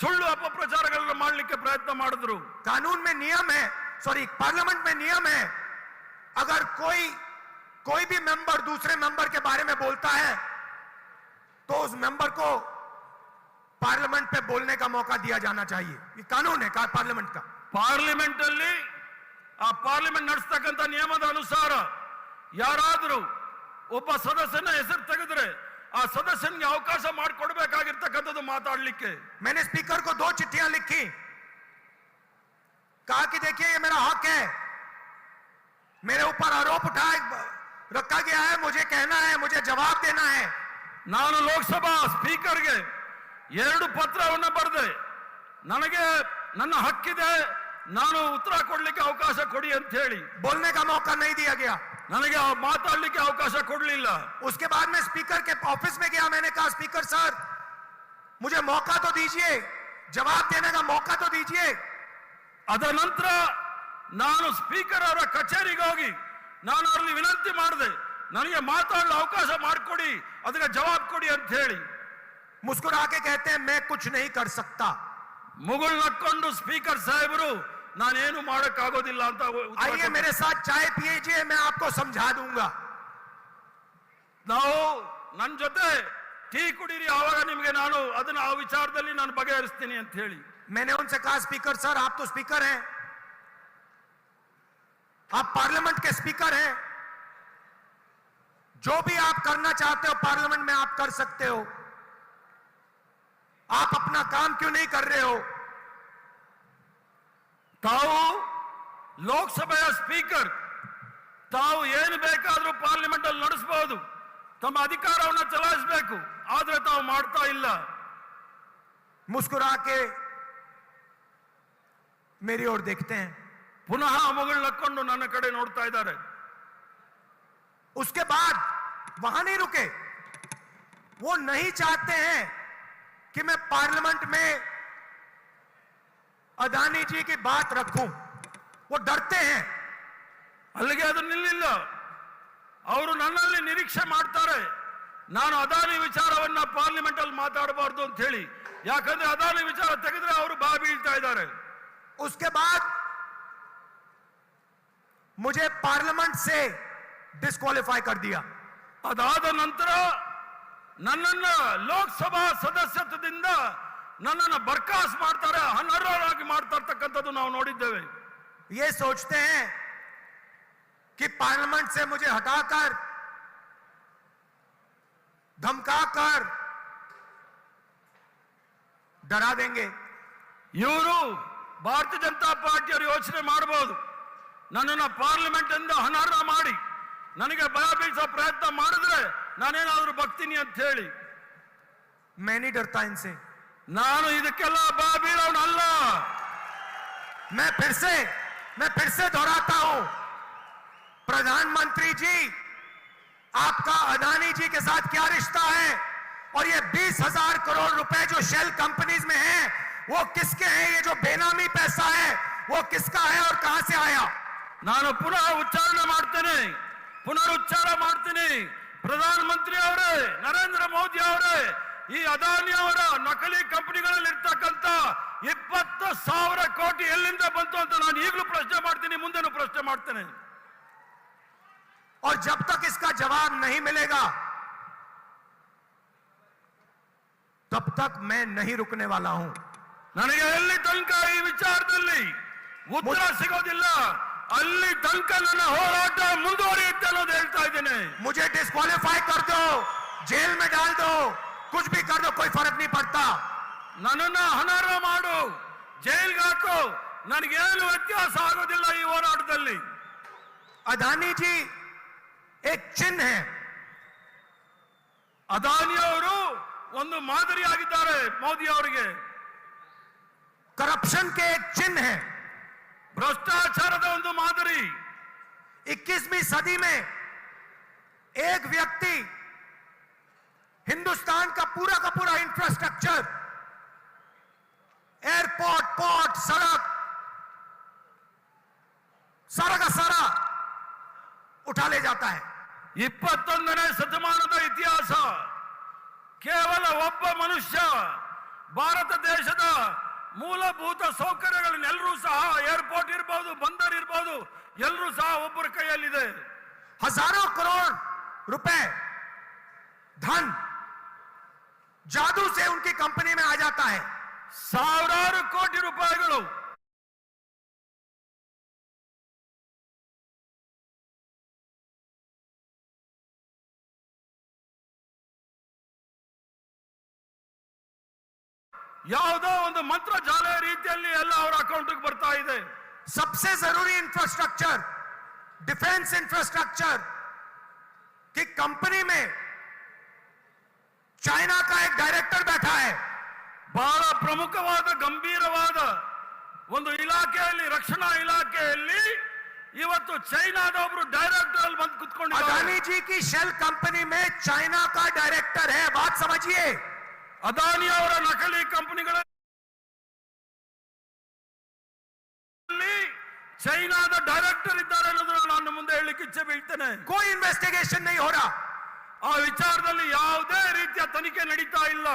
ಸುಳ್ಳು ಅಪಪ್ರಚಾರಗಳನ್ನು ಮಾಡಲಿಕ್ಕೆ ಪ್ರಯತ್ನ ಮಾಡಿದ್ರು. कानून में नियम है, सॉरी पार्लियामेंट में नियम है, अगर कोई भी मेंबर दूसरे मेंबर के बारे में बोलता है तो उस मेंबर को पार्लियामेंट पे बोलने का मौका दिया जाना चाहिए। ये कानून है पार्लियामेंट का। ಪಾರ್ಲಿಮೆಂಟ್ ಅಲ್ಲಿ ಆ ಪಾರ್ಲಿಮೆಂಟ್ ನಡೆಸತಕ್ಕಂಥ ನಿಯಮದ ಅನುಸಾರ ಯಾರಾದರೂ ಒಬ್ಬ ಸದಸ್ಯನ ಹೆಸರು ತೆಗೆದ್ರೆ ಆ ಸದಸ್ಯನಿಗೆ ಅವಕಾಶ ಮಾಡಿಕೊಡ್ಬೇಕಾಗಿರ್ತಕ್ಕಂಥದ್ದು ಮಾತಾಡಲಿಕ್ಕೆ. मैंने स्पीकर को 2 चिट्ठियां लिखी, कहा कि देखिए ये मेरा हक है, मेरे ऊपर आरोप रखा गया है, मुझे कहना है, मुझे जवाब देना है। ನಾನು ಲೋಕಸಭಾ ಸ್ಪೀಕರ್ಗೆ 2 ಪತ್ರವನ್ನು ಬರೆದೆ, ನನಗೆ ನನ್ನ ಹಕ್ಕಿದೆ, ನಾನು ಉತ್ತರ ಕೊಡ್ಲಿಕ್ಕೆ ಅವಕಾಶ ಕೊಡಿ ಅಂತ ಹೇಳಿ. बोलने का मौका नहीं दिया गया, ನನಗೆ ಮಾತಾಡಲಿಕ್ಕೆ ಅವಕಾಶ ಕೊಡಲಿಲ್ಲ. उसके बाद मैं स्पीकर के ऑफिस में गया, मैंने कहा स्पीकर सर मुझे मौका तो दीजिए, जवाब देने का मौका तो दीजिए। ಅದ ನಂತರ ನಾನು ಸ್ಪೀಕರ್ ಅವರ ಕಚೇರಿಗೆ ಹೋಗಿ ನಾನು ಅವರಲ್ಲಿ ವಿನಂತಿ ಮಾಡಿದೆ, ನನಗೆ ಮಾತಾಡಲು ಅವಕಾಶ ಮಾಡಿಕೊಡಿ, ಅದಕ್ಕೆ ಜವಾಬ್ ಕೊಡಿ ಅಂತ ಹೇಳಿ. मुस्कुरा के कहते हैं मैं कुछ नहीं कर सकता। ಮುಗುಳು ನಕ್ಕೊಂಡು ಸ್ಪೀಕರ್ ಸಾಹೇಬರು ನಾನೇನು ಮಾಡಕ್ಕಾಗೋದಿಲ್ಲ ಅಂತ. आइए मेरे साथ चाय पिएजिए, मैं आपको समझा दूंगा। ನಾವು ನನ್ನ ಜೊತೆ ಟೀ ಕುಡೀರಿ, ಆವಾಗ ನಿಮಗೆ ನಾನು ಅದನ್ನ ಆ ವಿಚಾರದಲ್ಲಿ ನಾನು ಬಗೆಹರಿಸ್ತೀನಿ ಅಂತ ಹೇಳಿ. मैंने उनसे कहा स्पीकर सर आप तो स्पीकर हैं, आप पार्लियामेंट के स्पीकर हैं, जो भी आप करना चाहते हो पार्लियामेंट में आप कर सकते हो, आप अपना काम क्यों नहीं कर रहे हो? ತಾವು ಲೋಕಸಭೆಯ ಸ್ಪೀಕರ್, ತಾವು ಏನು ಬೇಕಾದರೂ ಪಾರ್ಲಿಮೆಂಟ್ ಅಲ್ಲಿ ನಡೆಸಬಹುದು, ತಮ್ಮ ಅಧಿಕಾರವನ್ನು ಚಲಾಯಿಸಬೇಕು, ಆದ್ರೆ ತಾವು ಮಾಡ್ತಾ ಇಲ್ಲ. मुस्कुरा के मेरी ओर देखते हैं, ಪುನಃ ಮುಗುಳು ನಕ್ಕೊಂಡು ನನ್ನ ಕಡೆ ನೋಡ್ತಾ ಇದ್ದಾರೆ. उसके बाद वहां नहीं रुके, वो नहीं चाहते हैं कि मैं पार्लियामेंट में अदानी जी की बात रखूं, वो डरते हैं। ಅಲ್ಲಿಗೆ ಅದು ನಿಲ್ಲಿಲ್ಲ, ಅವರು ನನ್ನಲ್ಲಿ ನಿರೀಕ್ಷೆ ಮಾಡ್ತಾರೆ ನಾನು ಅದಾನಿ ವಿಚಾರವನ್ನ ಪಾರ್ಲಿಮೆಂಟ್ ಅಲ್ಲಿ ಮಾತಾಡಬಾರ್ದು ಅಂತ ಹೇಳಿ. ಯಾಕಂದ್ರೆ ಅದಾನಿ ವಿಚಾರ ತೆಗೆದ್ರೆ ಅವರು ಬಾ ಬೀಳ್ತಾ ಇದ್ದಾರೆ. उसके बाद मुझे पार्लियामेंट से डिस्क्वालीफाई कर दिया। ಅದಾದ ನಂತರ ನನ್ನನ್ನ ಲೋಕಸಭಾ ಸದಸ್ಯತ್ವದಿಂದ ನನ್ನನ್ನು ಬರ್ಖಾಸ್ತ್ ಮಾಡ್ತಾರೆ, ಅನರ್ಹರಾಗಿ ಮಾಡ್ತಾ ಇರ್ತಕ್ಕಂಥದ್ದು ನಾವು ನೋಡಿದ್ದೇವೆ. ये सोचते हैं कि पार्लियामेंट से मुझे हटाकर, धमकाकर डरा देंगे। ಇವರು ಭಾರತೀಯ ಜನತಾ ಪಾರ್ಟಿಯವರು ಯೋಚನೆ ಮಾಡಬಹುದು, ನನ್ನನ್ನು ಪಾರ್ಲಿಮೆಂಟ್ ಇಂದ ಅನರ್ಹ ಮಾಡಿ ನನಗೆ ಭಯ ಬೀಳಿಸೋ ಪ್ರಯತ್ನ ಮಾಡಿದ್ರೆ ನಾನೇನಾದ್ರೂ ಬಗ್ತೀನಿ ಅಂತ ಹೇಳಿ. मैं नहीं डरता इनसे, ನಾನು ಇದಕ್ಕೆಲ್ಲ ಭಯ ಬೀಳೋನಲ್ಲ. मैं फिर से दोहराता हूं, प्रधानमंत्री जी आपका अदानी जी के साथ क्या रिश्ता है, और ये 20,000 करोड़ रुपए जो शेल कंपनीज में हैं वो किसके हैं? ये जो बेनामी पैसा है वो किसका है और कहां से आया? ನಾನು ಪುನಃ ಉಚ್ಚಾರಣೆ ಮಾಡ್ತೇನೆ, ಪುನರುಚ್ಚಾರ ಮಾಡ್ತೀನಿ. ಪ್ರಧಾನಮಂತ್ರಿ ಅವರೇ, ನರೇಂದ್ರ ಮೋದಿ ಅವರೇ, ಈ ಅದಾನಿ ಅವರ ನಕಲಿ ಕಂಪನಿಗಳಲ್ಲಿ ಇರ್ತಕ್ಕಂಥ 20,000 ಕೋಟಿ ಎಲ್ಲಿಂದ ಬಂತು ಅಂತ ನಾನು ಈಗಲೂ ಪ್ರಶ್ನೆ ಮಾಡ್ತೀನಿ, ಮುಂದೆನೂ ಪ್ರಶ್ನೆ ಮಾಡ್ತೇನೆ. और जब तक इसका जवाब नहीं मिलेगा तब तक मैं नहीं रुकने वाला हूं. ನನಗೆ ಎಲ್ಲಿ ತನಕ ಈ ವಿಚಾರದಲ್ಲಿ ಉತ್ತರ ಸಿಗೋದಿಲ್ಲ ಅಲ್ಲಿ ತನಕ ನನ್ನ ಹೋರಾಟ ಮುಂದುವರಿಯುತ್ತೆ ಅನ್ನೋದು ಹೇಳ್ತಾ ಇದ್ದೇನೆ. मुझे डिस्क्वालीफाई कर दो, जेल में डाल दो, कुछ भी कर दो, कोई फर्क नहीं पड़ता. ನನ್ನನ್ನು ಅನರ್ಹ ಮಾಡು, ಜೈಲ್ಗೆ ಹಾಕು, ನನಗೇನು ವ್ಯತ್ಯಾಸ ಆಗೋದಿಲ್ಲ ಈ ಹೋರಾಟದಲ್ಲಿ. अदानी जी एक चिन्ह है. ಅದಾನಿ ಅವರು ಒಂದು ಮಾದರಿಯಾಗಿದ್ದಾರೆ ಮೋದಿ ಅವರಿಗೆ. करप्शन के एक चिन्ह है. ಭ್ರಷ್ಟಾಚಾರದ ಒಂದು ಮಾದರಿ. 21वीं सदी में एक व्यक्ति हिंदुस्तान का पूरा इंफ्रास्ट्रक्चर, एयरपोर्ट, पोर्ट, सड़क, सारा का सारा उठा ले जाता है. 21ನೇ ಶತಮಾನದ ಇತಿಹಾಸ ಕೇವಲ ಒಬ್ಬ ಮನುಷ್ಯ ಭಾರತ ದೇಶದ ಮೂಲಭೂತ ಸೌಕರ್ಯಗಳನ್ನೆಲ್ಲರೂ ಸಹ, ಏರ್ಪೋರ್ಟ್ ಇರಬಹುದು, ಬಂದರ್ ಇರಬಹುದು, ಎಲ್ಲರೂ ಸಹ ಒಬ್ಬರ ಕೈಯಲ್ಲಿದೆ. हजारों करोड़ रुपए धन जादू से उनकी कंपनी में आ जाता है. ಸಾವಿರಾರು ಕೋಟಿ ರೂಪಾಯಿಗಳು ಯಾವುದೋ ಒಂದು ಮಂತ್ರ ಜಾಲ ರೀತಿಯಲ್ಲಿ ಎಲ್ಲ ಅವರ ಅಕೌಂಟ್ಗೆ ಬರ್ತಾ ಇದೆ. सबसे जरूरी इंफ्रास्ट्रक्चर, डिफेंस इंफ्रास्ट्रक्चर की कंपनी में चाइना का एक डायरेक्टर बैठा है. ಬಹಳ ಪ್ರಮುಖವಾದ ಗಂಭೀರವಾದ ಒಂದು ಇಲಾಖೆಯಲ್ಲಿ, ರಕ್ಷಣಾ ಇಲಾಖೆಯಲ್ಲಿ ಇವತ್ತು ಚೈನಾದ ಒಬ್ರು ಡೈರೆಕ್ಟರ್ ಅಲ್ಲಿ ಬಂದು ಕುತ್ಕೊಂಡಿದ್ದಾರೆ. अदानी जी की शेल कंपनी में चाइना का डायरेक्टर है. बात समझिए. ಅದಾನಿ ಅವರ ನಕಲಿ ಕಂಪನಿಗಳಲ್ಲಿ ಚೈನಾದ ಡೈರೆಕ್ಟರ್ ಇದ್ದಾರೆ ಅನ್ನೋದನ್ನು ನಾನು ಮುಂದೆ ಹೇಳಲಿಕ್ಕೆ ಇಚ್ಛೆ ಬೀಳ್ತೇನೆ. कोई इन्वेस्टिगेशन नहीं हो रहा. ಆ ವಿಚಾರದಲ್ಲಿ ಯಾವುದೇ ರೀತಿಯ ತನಿಖೆ ನಡೀತಾ ಇಲ್ಲ.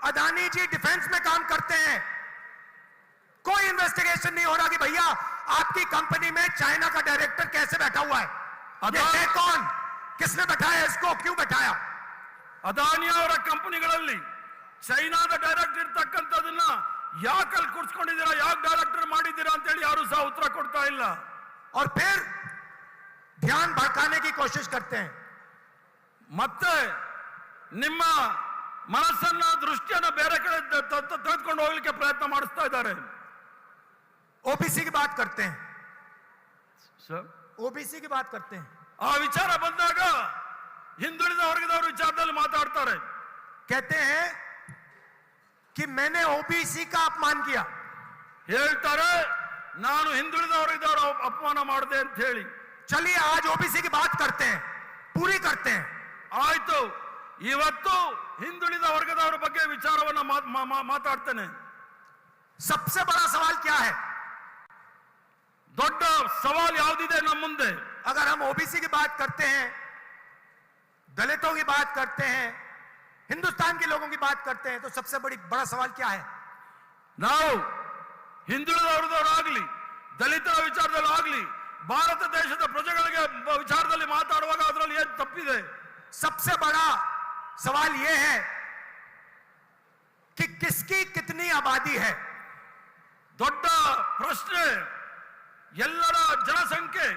अदानी जी डिफेंस में काम करते हैं. कोई इन्वेस्टिगेशन नहीं हो रहा कि भैया आपकी कंपनी में चाइना का डायरेक्टर कैसे बैठा हुआ है, ये है कौन, किसने बैठाया इसको, क्यों बैठाया. ಅದಾನಿ ಅವರ ಕಂಪನಿಗಳಲ್ಲಿ ಚೈನಾದ ಡೈರೆಕ್ಟರ್ ಇರ್ತಕ್ಕಂಥದನ್ನ ಯಾಕಲ್ಲಿ ಕೂರಿಸ್ಕೊಂಡಿದ್ದೀರಾ, ಯಾಕೆ ಡೈರೆಕ್ಟರ್ ಮಾಡಿದ್ದೀರಾ ಅಂತ ಹೇಳಿ ಯಾರು ಸಹ ಉತ್ತರ ಕೊಡ್ತಾ ಇಲ್ಲ. और फिर ध्यान भटकाने की कोशिश करते हैं. ಮತ್ತೆ ನಿಮ್ಮ ಮನಸ್ಸನ್ನ, ದೃಷ್ಟಿಯನ್ನ ಬೇರೆ ಕಡೆ ತೆಗೆದುಕೊಂಡು ಹೋಗ್ಲಿಕ್ಕೆ ಪ್ರಯತ್ನ ಮಾಡಿಸ್ತಾ ಇದ್ದಾರೆ. ओबीसी की बात करते हैं, ಸರ್, ओबीसी की बात करते हैं. ಆ ವಿಚಾರ ಬಂದಾಗ ಹಿಂದುಳಿದ ವರ್ಗದವರ ವಿಚಾರದಲ್ಲಿ ಮಾತಾಡ್ತಾರೆ. कहते हैं कि मैंने ओबीसी का अपमान किया. ಹೇಳ್ತಾರೆ ನಾನು ಹಿಂದುಳಿದ ವರ್ಗದವರ ಅಪಮಾನ ಮಾಡಿದೆ ಅಂತ ಹೇಳಿ. चलिए आज ओबीसी की बात करते हैं, पूरी करते हैं. ಆಯ್ತು, ಇವತ್ತು ಹಿಂದುಳಿದ ವರ್ಗದವರ ಬಗ್ಗೆ ವಿಚಾರವನ್ನ ಮಾತಾಡ್ತೇನೆ. सबसे बड़ा सवाल क्या है? ದೊಡ್ಡ ಸವಾಲ್ ಯಾವುದಿದೆ ನಮ್ಮ ಮುಂದೆ? अगर हम ओबीसी की बात करते हैं, दलितों की बात करते हैं, हिंदुस्तान के लोगों की बात करते हैं, तो सबसे बड़ा सवाल क्या है? ನಾವು ಹಿಂದುಳಿದ ವರ್ಗದವರಾಗ್ಲಿ, ದಲಿತರ ವಿಚಾರದಲ್ಲಾಗ್ಲಿ, ಭಾರತ ದೇಶದ ಪ್ರಜೆಗಳಿಗೆ ವಿಚಾರದಲ್ಲಿ ಮಾತಾಡುವಾಗ ಅದರಲ್ಲಿ ಏನು ತಪ್ಪಿದೆ? सबसे बड़ा सवाल यह है कि किसकी कितनी आबादी है. ದೊಡ್ಡ ಪ್ರಶ್ನೆ ಎಲ್ಲರ ಜನಸಂಖ್ಯೆ,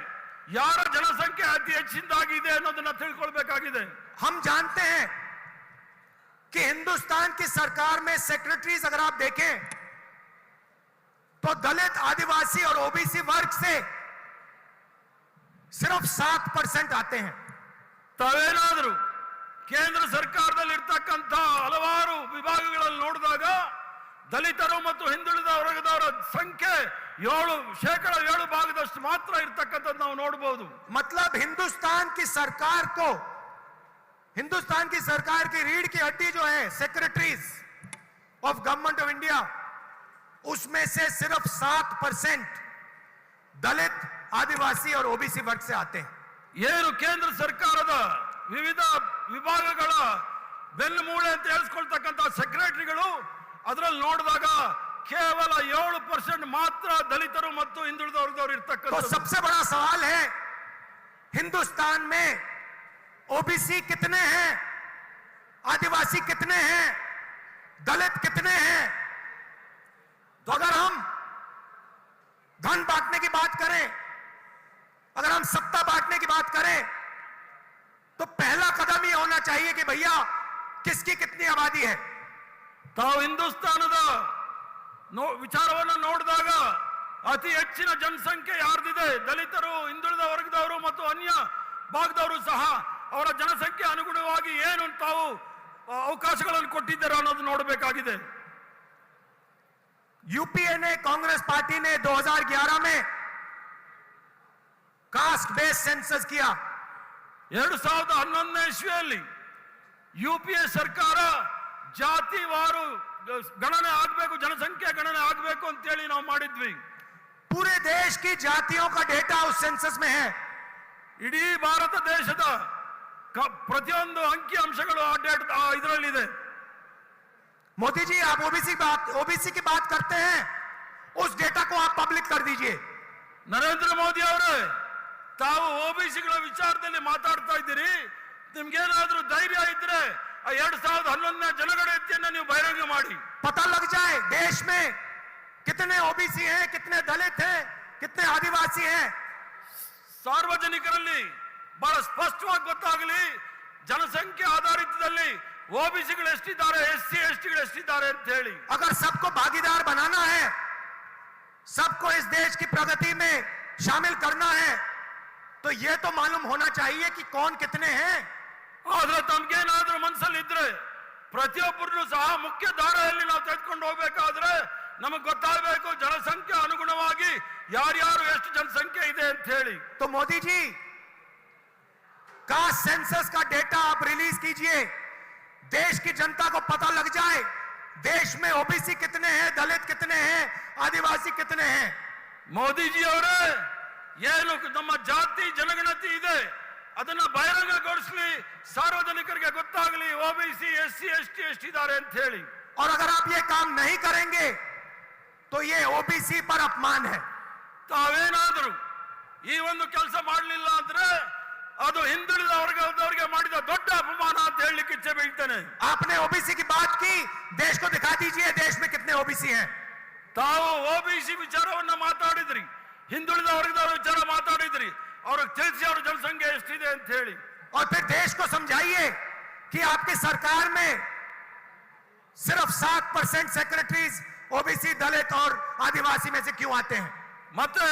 ಯಾರ ಜನಸಂಖ್ಯೆ ಅತಿ ಹೆಚ್ಚಿನದಾಗಿದೆ ಅನ್ನೋದನ್ನ ತಿಳ್ಕೊಳ್ಬೇಕಾಗಿದೆ. हम जानते हैं कि हिंदुस्तान की सरकार में सेक्रेटरीज अगर आप देखें तो दलित, आदिवासी और ओबीसी वर्ग से सिर्फ 7% आते हैं। ತಾವೇನಾದರೂ ಕೇಂದ್ರ ಸರ್ಕಾರದಲ್ಲಿರ್ತಕ್ಕಂಥ ಹಲವಾರು ವಿಭಾಗಗಳಲ್ಲಿ ನೋಡಿದಾಗ ದಲಿತರು ಮತ್ತು ಹಿಂದುಳಿದ ವರ್ಗದವರ ಸಂಖ್ಯೆ 7% ಮಾತ್ರ ಇರ್ತಕ್ಕಂಥದ್ದು ನಾವು ನೋಡಬಹುದು। मतलब हिंदुस्तान की सरकार की रीढ़ की हड्डी जो है secretaries of government of India, उसमें से सिर्फ 7% दलित, आदिवासी और ओबीसी वर्ग से आते हैं। ಏನು ಕೇಂದ್ರ ಸರ್ಕಾರದ ವಿವಿಧ ವಿಭಾಗಗಳ ಬೆನ್ನುಮೂಳೆ ಅಂತ ಹೇಳಿಸ್ಕೊಳ್ತಕ್ಕಂಥ ಸೆಕ್ರೆಟರಿಗಳು ಅದರಲ್ಲಿ ನೋಡಿದಾಗ ಕೇವಲ 7% ಮಾತ್ರ ದಲಿತರು ಮತ್ತು ಹಿಂದುಳಿದ ವರ್ಗದವರು तो ಇರ್ತಕ್ಕಂಥ। सबसे बड़ा सवाल है, हिंदुस्तान में ओबीसी कितने हैं, आदिवासी कितने हैं, दलित कितने हैं? तो अगर हम धन बांटने की बात करें, अगर हम सत्ता बांटने की बात करें, तो पहला कदम ये होना चाहिए कि भैया किसकी कितनी आबादी है। ತಾವು ಹಿಂದೂಸ್ತಾನದ ವಿಚಾರವನ್ನು ನೋಡಿದಾಗ ಅತಿ ಹೆಚ್ಚಿನ ಜನಸಂಖ್ಯೆ ಯಾರ್ದಿದೆ, ದಲಿತರು, ಹಿಂದುಳಿದ ವರ್ಗದವರು ಮತ್ತು ಅನ್ಯ ಭಾಗದವರು ಸಹ ಅವರ ಜನಸಂಖ್ಯೆ ಅನುಗುಣವಾಗಿ ಏನು ತಾವು ಅವಕಾಶಗಳನ್ನು ಕೊಟ್ಟಿದ್ದಾರೆ ಅನ್ನೋದು ನೋಡಬೇಕಾಗಿದೆ। यूपीए ने, कांग्रेस पार्टी ने 2011 में कास्ट बेस्ड सेंसस किया। 2011ನೇ ಇಸ್ವಿಯಲ್ಲಿ ಯುಪಿಎ ಸರ್ಕಾರ ಜಾತಿವಾರು ಗಣನೆ ಆಗಬೇಕು, ಜನಸಂಖ್ಯೆ ಗಣನೆ ಆಗಬೇಕು ಅಂತ ಹೇಳಿ ನಾವು ಮಾಡಿದ್ವಿ। पूरे देश की जातियों का डेटा उस सेंसस में है। ಇಡೀ ಭಾರತ ದೇಶದ ಪ್ರತಿಯೊಂದು ಅಂಕಿ ಅಂಶಗಳು ಆ ಇದರಲ್ಲಿದೆ। मोदी जी, आप ओबीसी की बात करते हैं, उस डेटा को आप पब्लिक कर दीजिए। ನರೇಂದ್ರ ಮೋದಿ ಅವರೇ, ತಾವು ಓಬಿಸಿಗಳ ವಿಚಾರದಲ್ಲಿ ಮಾತಾಡ್ತಾ ಇದ್ದೀರಿ, ನಿಮ್ಗೇನಾದ್ರೂ ಧೈರ್ಯ ಇದ್ರೆ ಆ 2011ನೇ ಜನಗಣತಿಯನ್ನ ನೀವು ಬಹಿರಂಗ ಮಾಡಿ, पता लग जाए देश में कितने ओबीसी हैं, कितने दलित हैं, कितने आदिवासी हैं। ಸಾರ್ವಜನಿಕರಲ್ಲಿ ಬಹಳ ಸ್ಪಷ್ಟವಾಗಿ ಗೊತ್ತಾಗಲಿ, ಜನಸಂಖ್ಯೆ ಆಧಾರಿತದಲ್ಲಿ ಓಬಿಸಿಗಳು ಎಷ್ಟಿದ್ದಾರೆ, ಎಸ್ಸಿ ಎಸ್ಟಿಗಳು ಎಷ್ಟಿದ್ದಾರೆ ಅಂತ ಹೇಳಿ। अगर सबको भागीदार बनाना है, सबको इस देश की प्रगति में शामिल करना है, तो यह तो मालूम होना चाहिए कि कौन कितने हैं। ಆದ್ರೆ ತಮ್ಗೇನಾದ್ರೂ ಮನಸ್ಸಲ್ಲಿ ಇದ್ರೆ ಪ್ರತಿಯೊಬ್ಬರನ್ನು ಸಹ ಮುಖ್ಯ ಧಾರೆಯಲ್ಲಿ ನಾವು ತೆಗೆದುಕೊಂಡು ಹೋಗ್ಬೇಕಾದ್ರೆ ನಮಗೆ ಗೊತ್ತಾಗಬೇಕು ಜನಸಂಖ್ಯೆ ಅನುಗುಣವಾಗಿ ಯಾರ್ಯಾರು ಎಷ್ಟು ಜನಸಂಖ್ಯೆ ಇದೆ ಅಂತ ಹೇಳಿ। तो मोदी जी, कास्ट सेंसस का डेटा आप रिलीज कीजिए, देश की जनता को पता लग जाए देश में ओबीसी कितने हैं, दलित कितने हैं, आदिवासी कितने हैं। ಮೋದಿ ಜಿ ಅವರೇ, ಏನು ನಮ್ಮ ಜಾತಿ ಜನಗಣತಿ ಇದೆ ಅದನ್ನ ಬಹಿರಂಗಗೊಳಿಸಲಿ, ಸಾರ್ವಜನಿಕರಿಗೆ ಗೊತ್ತಾಗಲಿ ಓಬಿಸಿ ಎಸ್ಸಿ ಎಸ್ಟಿ ಎಷ್ಟಿದ್ದಾರೆ ಅಂತ ಹೇಳಿ। और अगर आप ये काम नहीं करेंगे तो ये ओबीसी पर अपमान है। ತಾವೇನಾದರೂ ಈ ಒಂದು ಕೆಲಸ ಮಾಡಲಿಲ್ಲ ಅಂದ್ರೆ ಅದು ಹಿಂದುಳಿದ ವರ್ಗದವರಿಗೆ ಮಾಡಿದ ದೊಡ್ಡ ಅಪಮಾನ ಅಂತ ಹೇಳಲಿಕ್ಕೆ ಇಚ್ಛೆ ಬೀಳ್ತೇನೆ। आपने ओबीसी की बात की, देश को दिखा दीजिए देश में कितने ओबीसी हैं। ತಾವು ಓಬಿಸಿ ವಿಚಾರವನ್ನ ಮಾತಾಡಿದ್ರಿ, ಹಿಂದುಳಿದ ವರ್ಗದವರ ವಿಚಾರ ಮಾತಾಡಿದ್ರಿ, ಅವ್ರಿಗೆ ತಿಳಿಸಿ ಅವ್ರ ಜನಸಂಖ್ಯೆ ಎಷ್ಟಿದೆ ಅಂತ ಹೇಳಿ। और फिर देश को समझाइए कि आपकी सरकार में सिर्फ 7% सेक्रेटरीज ओबीसी, दलित और आदिवासी में से क्यों आते हैं। ಮತ್ತೆ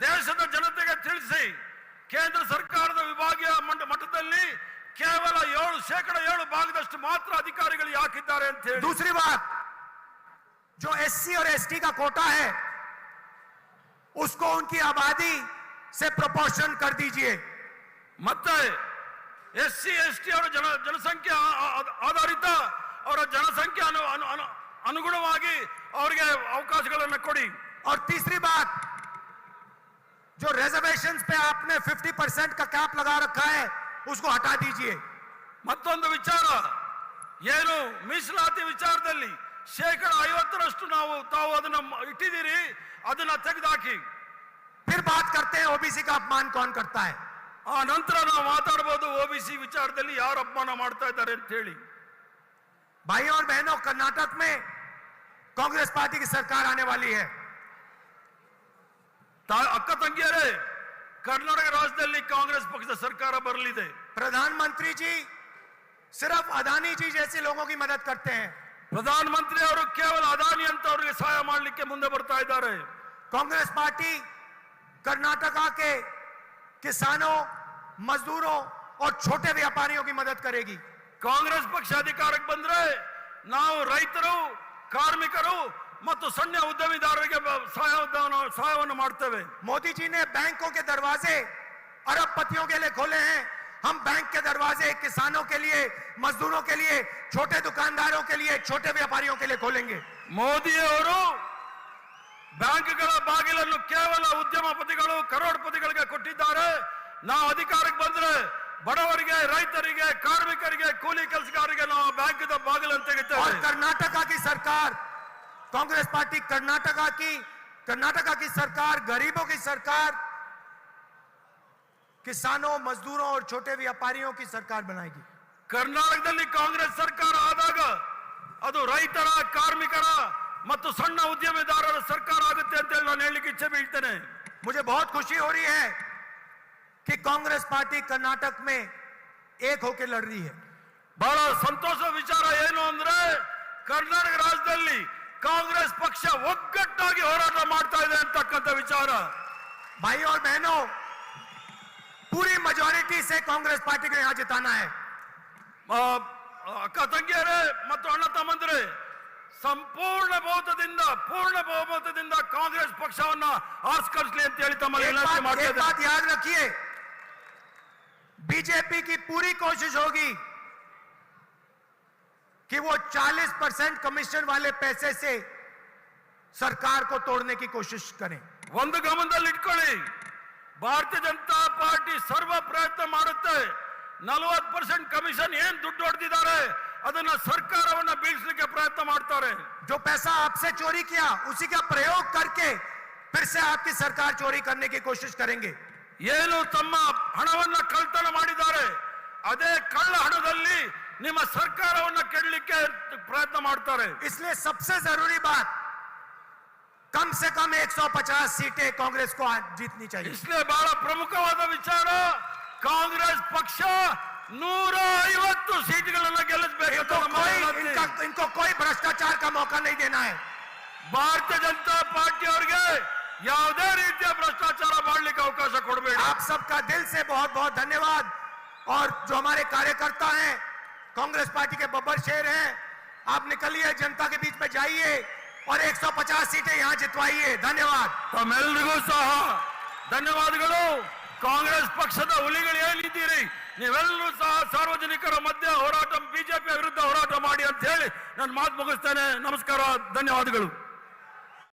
ದೇಶದ ಜನತೆಗೆ ತಿಳಿಸಿ ಕೇಂದ್ರ ಸರ್ಕಾರದ ವಿಭಾಗೀಯ ಮಟ್ಟದಲ್ಲಿ ಕೇವಲ 7% ಮಾತ್ರ ಅಧಿಕಾರಿಗಳು ಯಾಕಿದ್ದಾರೆ ಅಂತ ಹೇಳಿ। दूसरी बात, जो एससी और एसटी का कोटा है उसको उनकी आबादी से प्रोपोर्शन कर दीजिए। ಮತ್ತೆ ಎಸ್ಸಿ ಎಸ್ಟಿ ಅವರ ಜನಸಂಖ್ಯೆ ಆಧಾರಿತ ಅವರ ಜನಸಂಖ್ಯೆ ಅನುಗುಣವಾಗಿ ಅವರಿಗೆ ಅವಕಾಶಗಳನ್ನು ಕೊಡಿ। और तीसरी बात, जो रिजर्वेशंस पे आपने 50% का कैप लगा रखा है उसको हटा दीजिए। ಮತ್ತೊಂದು ವಿಚಾರ, ಏನು ಮೀಸಲಾತಿ ವಿಚಾರದಲ್ಲಿ 50% ತಾವು ಅದನ್ನ ಇಟ್ಟಿದ್ದೀರಿ, ಅದನ್ನ ತೆಗೆದುಹಾಕಿ। फिर बात करते हैं ओबीसी का अपमान कौन करता है। ಆ ನಂತರ ನಾವು ಮಾತಾಡಬಹುದು ಓಬಿಸಿ ವಿಚಾರದಲ್ಲಿ ಯಾರು ಅಪಮಾನ ಮಾಡ್ತಾ ಇದ್ದಾರೆ ಅಂತ ಹೇಳಿ। भाइयों और बहनों, कर्नाटक में कांग्रेस पार्टी की सरकार आने वाली है। ಅಕ್ಕ ತಂಗಿಯರೇ, ಕರ್ನಾಟಕ ರಾಜ್ಯದಲ್ಲಿ ಕಾಂಗ್ರೆಸ್ ಪಕ್ಷದ ಸರ್ಕಾರ ಬರಲಿದೆ। प्रधानमंत्री जी सिर्फ अदानी जी जैसे लोगों की मदद करते हैं। ಪ್ರಧಾನಮಂತ್ರಿ ಅವರು ಕೇವಲ ಅದಾನಿ ಅಂತ ಅವರಿಗೆ ಸಹಾಯ ಮಾಡಲಿಕ್ಕೆ ಮುಂದೆ ಬರ್ತಾ ಇದ್ದಾರೆ. कांग्रेस पार्टी कर्नाटका के किसानों, मजदूरों और छोटे व्यापारियों की मदद करेगी. ಕಾಂಗ್ರೆಸ್ ಪಕ್ಷ ಅಧಿಕಾರಕ್ಕೆ ಬಂದ್ರೆ ನಾವು ರೈತರು, ಕಾರ್ಮಿಕರು ಮತ್ತು ಸಣ್ಣ ಉದ್ಯಮಿದಾರರಿಗೆ ಸಹಾಯವನ್ನು ಮಾಡ್ತೇವೆ. मोदी जी ने बैंकों के दरवाजे अरबपतियों के लिए खोले हैं. हम बैंक के दरवाजे किसानों के लिए, मजदूरों के लिए, छोटे दुकानदारों के लिए, छोटे व्यापारियों के लिए खोलेंगे. ಮೋದಿ ಅವರು ಬ್ಯಾಂಕ್ಗಳ ಬಾಗಿಲನ್ನು ಕೇವಲ ಉದ್ಯಮಪತಿಗಳು, ಕರೋಡ್ಪತಿಗಳಿಗೆ ಕೊಟ್ಟಿದ್ದಾರೆ. ನಾವು ಅಧಿಕಾರಕ್ಕೆ ಬಂದ್ರೆ ಬಡವರಿಗೆ, ರೈತರಿಗೆ, ಕಾರ್ಮಿಕರಿಗೆ, ಕೂಲಿ ಕೆಲಸಗಾರರಿಗೆ ನಾವು ಬ್ಯಾಂಕ್ ಬಾಗಿಲನ್ನು ತೆಗಿತೇವೆ. और कर्नाटका की सरकार, कांग्रेस पार्टी कर्नाटका की सरकार गरीबों की सरकार, किसानों, मजदूरों और छोटे व्यापारियों की सरकार बनाएगी. ಕರ್ನಾಟಕದಲ್ಲಿ ಕಾಂಗ್ರೆಸ್ ಸರ್ಕಾರ ಆದಾಗ ಅದು ರೈತರ, ಕಾರ್ಮಿಕರ ಮತ್ತು ಸಣ್ಣ ಉದ್ಯಮಿದಾರರ ಸರ್ಕಾರ ಆಗುತ್ತೆ ಅಂತ ಹೇಳಿ ನಾನು ಹೇಳಲಿಕ್ಕೆ ಇಚ್ಛೆ ಬೀಳ್ತೇನೆ. मुझे बहुत खुशी हो रही है कि कांग्रेस पार्टी कर्नाटक में एक होकर लड़ रही है. ಬಹಳ ಸಂತೋಷ ವಿಚಾರ ಏನು ಅಂದ್ರೆ ಕರ್ನಾಟಕ ರಾಜ್ಯದಲ್ಲಿ ಕಾಂಗ್ರೆಸ್ ಪಕ್ಷ ಒಗ್ಗಟ್ಟಾಗಿ ಹೋರಾಟ ಮಾಡ್ತಾ ಇದೆ ಅಂತಕ್ಕಂಥ ವಿಚಾರ. भाई और बहनों, पूरी मेजॉरिटी से कांग्रेस पार्टी को यहां जिताना है. ಅಕ್ಕ ತಂಗಿಯರೇ ಮತ್ತು ಅಣ್ಣ ತಮ್ಮಂದಿರೇ, ಸಂಪೂರ್ಣ ಪೂರ್ಣ ಬಹುಮತದಿಂದ ಕಾಂಗ್ರೆಸ್ ಪಕ್ಷವನ್ನ ಆರಿಸ್ಕರಿಸಲಿ ಅಂತ ಹೇಳಿ ತಮ್ಮಲ್ಲಿ ವಿನಂತಿ एक ಮಾಡ್ತಾ बात याद रखिए, बीजेपी की पूरी कोशिश होगी कि वो 40% कमीशन वाले पैसे से सरकार को तोड़ने की कोशिश करें. ಒಂದು ಗಮನದಲ್ಲಿ ಇಟ್ಕೊಳ್ಳಿ, ಭಾರತೀಯ ಜನತಾ ಪಾರ್ಟಿ ಸರ್ವ ಪ್ರಯತ್ನ ಮಾಡುತ್ತೆ 40% ಕಮಿಷನ್ ಏನ್ ದುಡ್ಡು ಹೊಡೆದಿದ್ದಾರೆ ಅದನ್ನ ಸರ್ಕಾರವನ್ನ ಬೀಳಿಸಲಿಕ್ಕೆ ಪ್ರಯತ್ನ ಮಾಡ್ತಾರೆ. जो पैसा आपसे चोरी किया उसी का प्रयोग करके फिर से आपकी सरकार चोरी करने की कोशिश करेंगे. ಏನು ತಮ್ಮ ಹಣವನ್ನ ಕಳ್ತನ ಮಾಡಿದ್ದಾರೆ ಅದೇ ಕಳ್ಳ ಹಣದಲ್ಲಿ ನಿಮ್ಮ ಸರ್ಕಾರವನ್ನ ಕೆಡಲಿಕ್ಕೆ ಪ್ರಯತ್ನ ಮಾಡ್ತಾರೆ. इसलिए सबसे जरूरी बात, कम से कम 150 सीटें कांग्रेस को आज जीतनी चाहिए. इसलिए ಬಹಳ ಪ್ರಮುಖವಾದ ವಿಚಾರ, ಕಾಂಗ್ರೆಸ್ ಪಕ್ಷ 150 ಸೀಟ್ಗಳನ್ನ ಗೆಲ್ಲಿಸಬೇಕು. इनको कोई भ्रष्टाचार का मौका नहीं देना है. ಭಾರತೀಯ ಜನತಾ ಪಾರ್ಟಿ ಅವರಿಗೆ ಯಾವುದೇ ರೀತಿಯ ಭ್ರಷ್ಟಾಚಾರ ಮಾಡಲಿಕ್ಕೆ ಅವಕಾಶ ಕೊಡಬೇಡಿ. आप सबका दिल से बहुत बहुत धन्यवाद. और जो हमारे कार्यकर्ता हैं, कांग्रेस पार्टी के बब्बर शेर हैं, आप निकलिए, जनता के बीच में जाइए और 150 सीटें यहां जितवाइए. धन्यवाद. ತಮ್ಮೆಲ್ಲರಿಗೂ ಸಹ ಧನ್ಯವಾದಗಳು. ಕಾಂಗ್ರೆಸ್ ಪಕ್ಷದ ಹುಲಿಗಳು ಏನಿದ್ದೀರಿ, ನೀವೆಲ್ಲರೂ ಸಹ ಸಾರ್ವಜನಿಕರ ಮಧ್ಯೆ ಹೋರಾಟ, ಬಿಜೆಪಿ ವಿರುದ್ಧ ಹೋರಾಟ ಮಾಡಿ ಅಂತ ಹೇಳಿ ನಾನು ಮಾತು ಮುಗಿಸ್ತೇನೆ. ನಮಸ್ಕಾರ, ಧನ್ಯವಾದಗಳು.